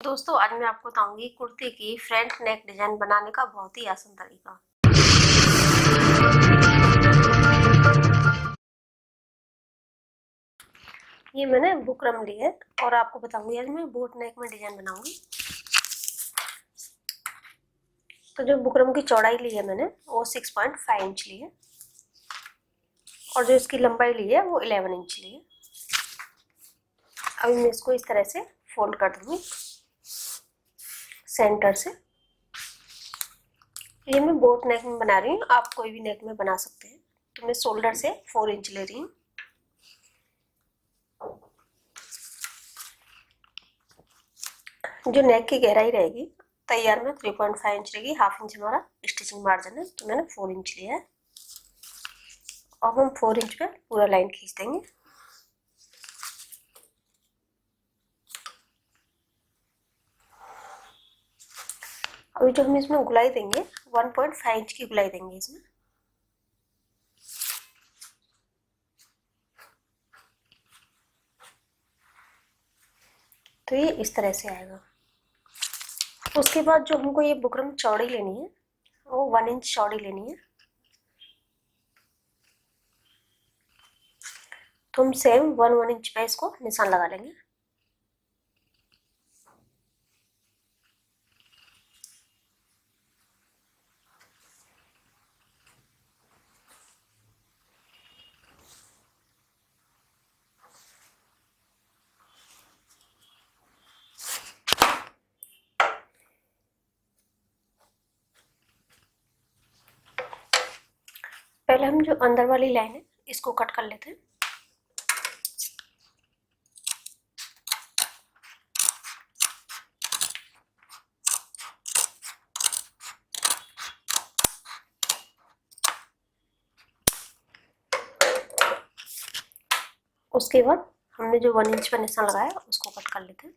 दोस्तों आज मैं आपको बताऊंगी कुर्ती की फ्रंट नेक डिजाइन बनाने का बहुत ही आसान तरीका। ये मैंने बुकरम ली है और आपको बताऊंगी आज मैं बोट नेक में डिजाइन बनाऊंगी। तो जो बुकरम की चौड़ाई ली है मैंने वो 6.5 इंच ली है और जो इसकी लंबाई ली है वो 11 इंच ली है। अभी मैं इसको इस तरह से फोल्ड कर दूंगी सेंटर से। ये मैं बोट नेक में बना रही हूँ, आप कोई भी नेक में बना सकते हैं। तो मैं शोल्डर से 4 इंच ले रही हूँ। जो नेक की गहराई रहेगी तैयार में 3.5 इंच रहेगी, हाफ इंच हमारा स्टिचिंग मार्जिन है, तो मैंने 4 इंच लिया है। अब हम 4 इंच पे पूरा लाइन खींच देंगे। अभी जो हम इसमें गुलाई देंगे 1.5 इंच की गुलाई देंगे इसमें। तो ये इस तरह से आएगा। उसके बाद जो हमको ये बुकरम चौड़ी लेनी है वो 1 इंच चौड़ी लेनी है। तो हम सेम 1 इंच पे इसको निशान लगा लेंगे। पहले हम जो अंदर वाली लाइन है इसको कट कर लेते हैं। उसके बाद हमने जो 1 इंच पर निशान लगाया उसको कट कर लेते हैं।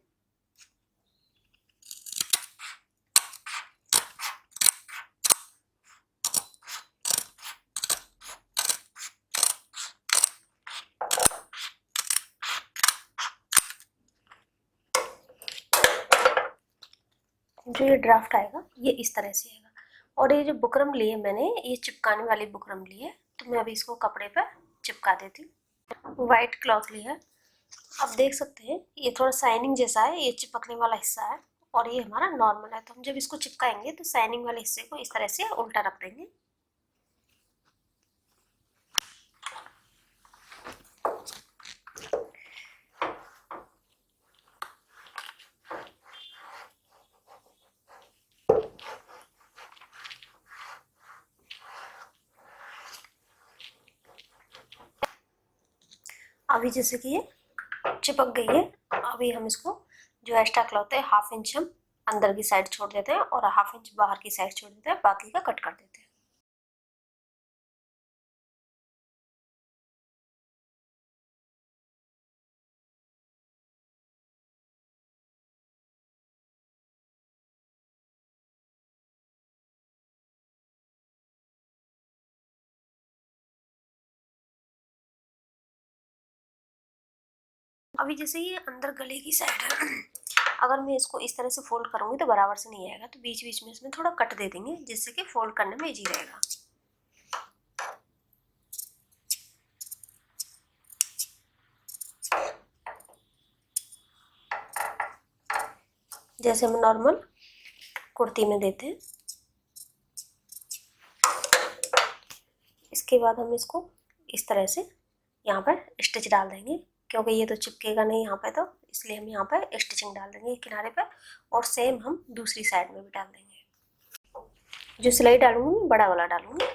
जो ये ड्राफ्ट आएगा ये इस तरह से आएगा। और ये जो बुकरम ली है मैंने ये चिपकाने वाली बुकरम ली है, तो मैं अभी इसको कपड़े पर चिपका देती हूँ। वाइट क्लॉथ ली है, आप देख सकते हैं ये थोड़ा शाइनिंग जैसा है, ये चिपकने वाला हिस्सा है और ये हमारा नॉर्मल है। तो हम जब इसको चिपकाएंगे तो शाइनिंग वाले हिस्से को इस तरह से उल्टा रख देंगे। अभी जैसे कि ये चिपक गई है, अभी हम इसको जो एक्स्ट्रा क्लॉथ है हाफ इंच हम अंदर की साइड छोड़ देते हैं और हाफ इंच बाहर की साइड छोड़ देते हैं, बाकी का कट कर देते हैं। अभी जैसे ये अंदर गले की साइड है, अगर मैं इसको इस तरह से फोल्ड करूंगी तो बराबर से नहीं आएगा, तो बीच बीच में इसमें थोड़ा कट दे देंगे जिससे कि फोल्ड करने में इजी रहेगा। जैसे हम नॉर्मल कुर्ती में देते हैं। इसके बाद हम इसको इस तरह से यहाँ पर स्टिच डाल देंगे, क्योंकि ये तो चिपकेगा नहीं यहाँ पे, तो इसलिए हम यहाँ पर स्टिचिंग डाल देंगे किनारे पर। और सेम हम दूसरी साइड में भी डाल देंगे। जो सिलाई डालूंगी बड़ा वाला डालूंगी।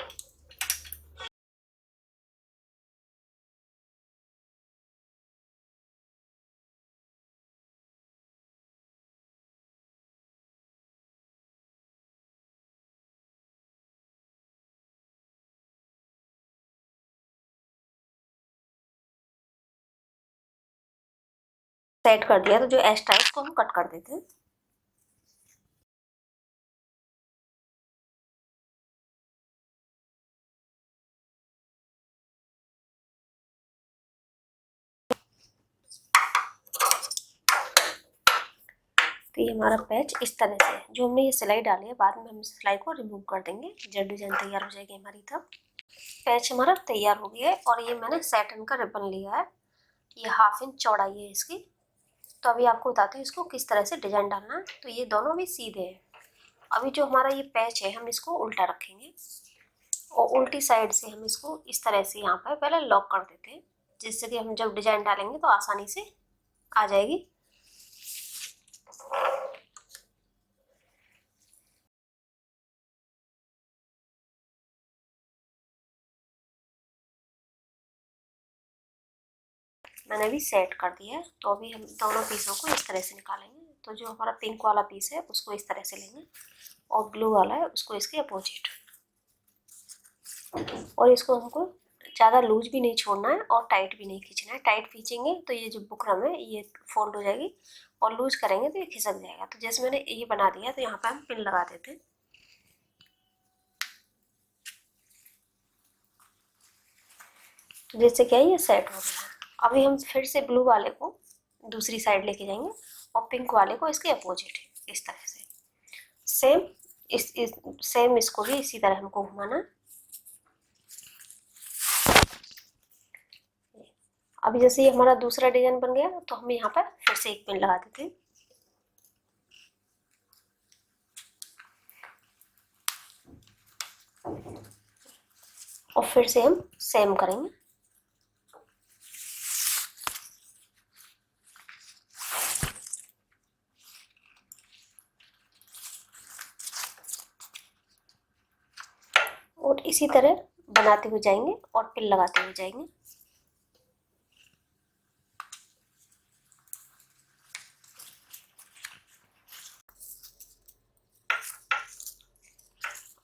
सेट कर दिया तो जो एक्स्ट्रा है उसको हम कट कर देते हैं। तो अभी हमारा पैच इस तरह से है। जो हमने ये सिलाई डाली है बाद में हम इस सिलाई को रिमूव कर देंगे जब डिजाइन तैयार हो जाएगी हमारी। तब पैच हमारा तैयार हो गया है और ये मैंने सैटिन का रिबन लिया है, ये 1/2 इंच चौड़ाई है इसकी। तो अभी आपको बताती हूँ इसको किस तरह से डिजाइन डालना है। तो ये दोनों भी सीधे हैं। अभी जो हमारा ये पैच है हम इसको उल्टा रखेंगे और उल्टी साइड से हम इसको इस तरह से यहाँ पर पहले लॉक कर देते हैं, जिससे कि हम जब डिजाइन डालेंगे तो आसानी से आ जाएगी। मैंने अभी सेट कर दिया है। तो अभी हम दोनों पीसों को इस तरह से निकालेंगे। तो जो हमारा पिंक वाला पीस है उसको इस तरह से लेंगे और ब्लू वाला है उसको इसके अपोजिट। और इसको हमको ज़्यादा लूज भी नहीं छोड़ना है और टाइट भी नहीं खींचना है। टाइट खींचेंगे तो ये जो बुकरम है ये फोल्ड हो जाएगी और लूज करेंगे तो ये खिसक जाएगा। तो जैसे मैंने ये बना दिया तो यहाँ पर हम पिन लगा देते हैं। तो जैसे क्या है ये सेट हो गया। अभी हम फिर से ब्लू वाले को दूसरी साइड लेके जाएंगे और पिंक वाले को इसके अपोजिट इस तरह से सेम सेम इसको भी इसी तरह हमको घुमाना। अभी जैसे ये हमारा दूसरा डिजाइन बन गया तो हम यहाँ पर फिर से एक पिन लगा देते हैं और फिर से हम सेम करेंगे। और इसी तरह बनाते हुए जाएंगे और पिन लगाते हुए जाएंगे।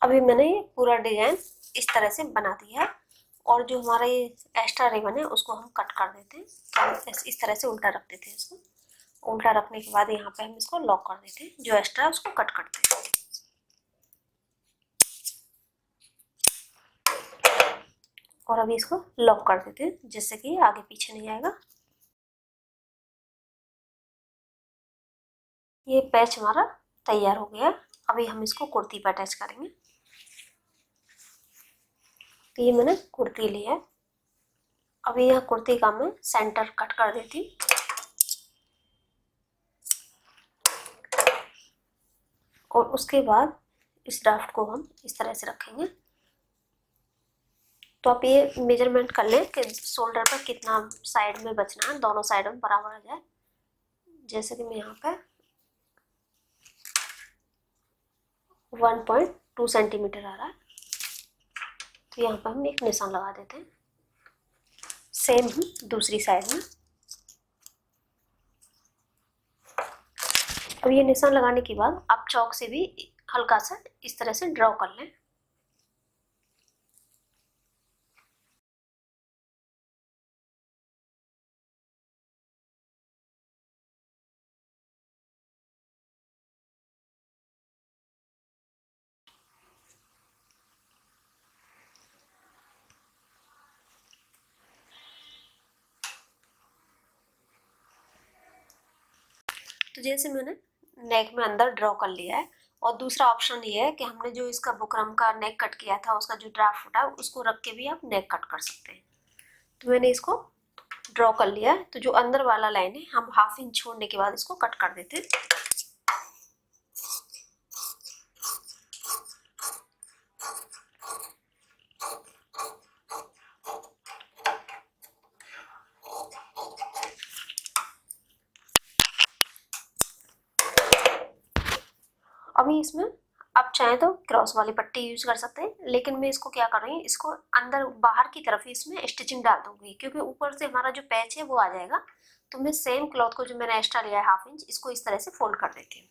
अभी मैंने ये पूरा डिजाइन इस तरह से बना दिया है और जो हमारा ये एक्स्ट्रा रिबन है उसको हम कट कर देते हैं। तो इस तरह से उल्टा रख देते हैं इसको। उल्टा रखने के बाद यहाँ पे हम इसको लॉक कर देते हैं, जो एक्स्ट्रा है उसको कट करते हैं। और अभी इसको लॉक कर देते हैं जिससे कि आगे पीछे नहीं आएगा। ये पैच हमारा तैयार हो गया। अभी हम इसको कुर्ती पर अटैच करेंगे। तो ये मैंने कुर्ती ली है। अभी यह कुर्ती का मैं सेंटर कट कर देती। और उसके बाद इस ड्राफ्ट को हम इस तरह से रखेंगे। तो आप ये मेजरमेंट कर लें कि शोल्डर पर कितना साइड में बचना है, दोनों साइड में बराबर आ जाए। जैसे कि मैं यहाँ पे 1.2 सेंटीमीटर आ रहा है। तो यहाँ पर हम एक निशान लगा देते हैं। सेम ही दूसरी साइड में। अब ये निशान लगाने के बाद आप चौक से भी हल्का सा इस तरह से ड्रॉ कर लें। तो जैसे मैंने नेक में अंदर ड्रॉ कर लिया है। और दूसरा ऑप्शन ये है कि हमने जो इसका बुकरम का नेक कट किया था उसका जो ड्राफ्ट उठा उसको रख के भी आप नेक कट कर सकते हैं। तो मैंने इसको ड्रॉ कर लिया है। तो जो अंदर वाला लाइन है हम 1/2 इंच छोड़ने के बाद इसको कट कर देते हैं। अभी इसमें आप चाहें तो क्रॉस वाली पट्टी यूज कर सकते हैं, लेकिन मैं इसको क्या कर रही हूँ, इसको अंदर बाहर की तरफ ही इसमें स्टिचिंग डाल दूंगी क्योंकि ऊपर से हमारा जो पैच है वो आ जाएगा। तो मैं सेम क्लॉथ को जो मैंने एक्स्ट्रा लिया है 1/2 इंच, इसको इस तरह से फोल्ड कर देती हूँ।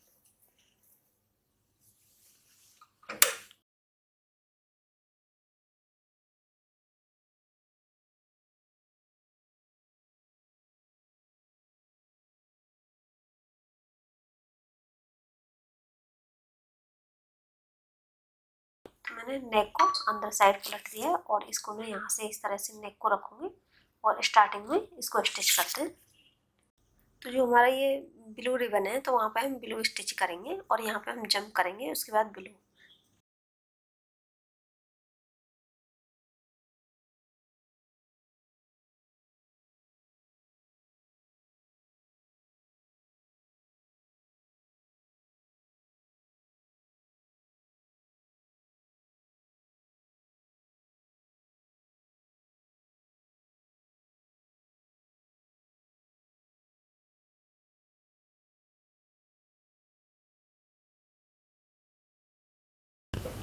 तो मैंने नेक को अंदर साइड पलट दिया है और इसको मैं यहाँ से इस तरह से नेक को रखूंगी और स्टार्टिंग में इसको स्टिच करते हैं। तो जो हमारा ये ब्लू रिबन है तो वहाँ पे हम ब्लू स्टिच करेंगे और यहाँ पे हम जंप करेंगे, उसके बाद ब्लू।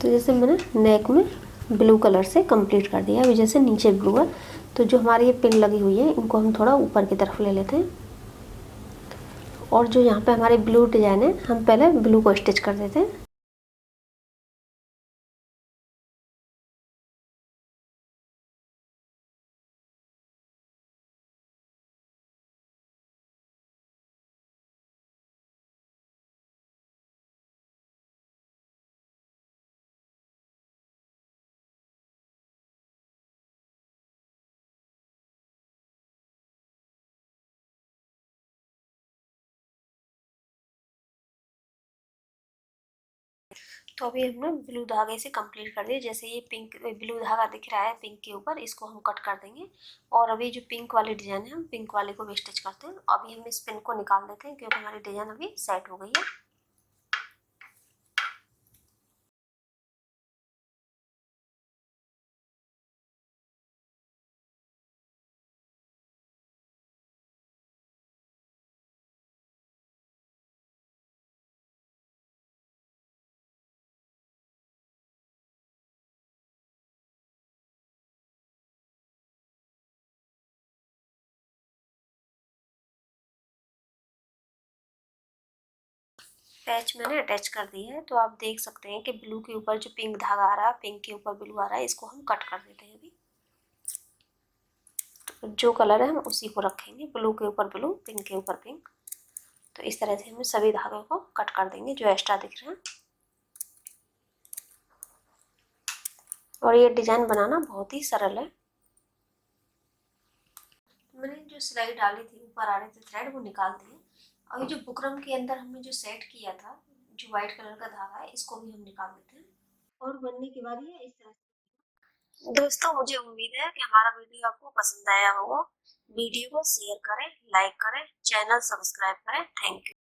तो जैसे मैंने नेक में ब्लू कलर से कंप्लीट कर दिया। अभी जैसे नीचे ब्लू है तो जो हमारी ये पिन लगी हुई है इनको हम थोड़ा ऊपर की तरफ ले लेते हैं और जो यहाँ पे हमारे ब्लू डिजाइन है हम पहले ब्लू को स्टिच कर देते हैं। तो अभी हमने ब्लू धागे से कंप्लीट कर दिया। जैसे ये पिंक ब्लू धागा दिख रहा है पिंक के ऊपर, इसको हम कट कर देंगे और अभी जो पिंक वाली डिजाइन है हम पिंक वाले को भी स्टिच करते हैं। अभी हम इस पिन को निकाल देते हैं क्योंकि हमारी डिजाइन अभी सेट हो गई है। पैच मैंने अटैच कर दिया है तो आप देख सकते हैं कि ब्लू के ऊपर जो पिंक धागा आ रहा है, पिंक के ऊपर ब्लू आ रहा है, इसको हम कट कर देते हैं। अभी तो जो कलर है हम उसी को रखेंगे, ब्लू के ऊपर ब्लू, पिंक के ऊपर पिंक। तो इस तरह से हम सभी धागों को कट कर देंगे जो एक्स्ट्रा दिख रहे हैं। और ये डिजाइन बनाना बहुत ही सरल है। मैंने जो सिलाई डाली थी, ऊपर आ रहे थे थ्रेड, वो निकाल दिए। और ये जो बुकरम के अंदर हमने जो सेट किया था, जो व्हाइट कलर का धागा है, इसको भी हम निकाल देते हैं। और बनने के बाद ये इस तरह से। दोस्तों मुझे उम्मीद है कि हमारा वीडियो आपको पसंद आया होगा। वीडियो को शेयर करें, लाइक करें, चैनल सब्सक्राइब करें। Thank you.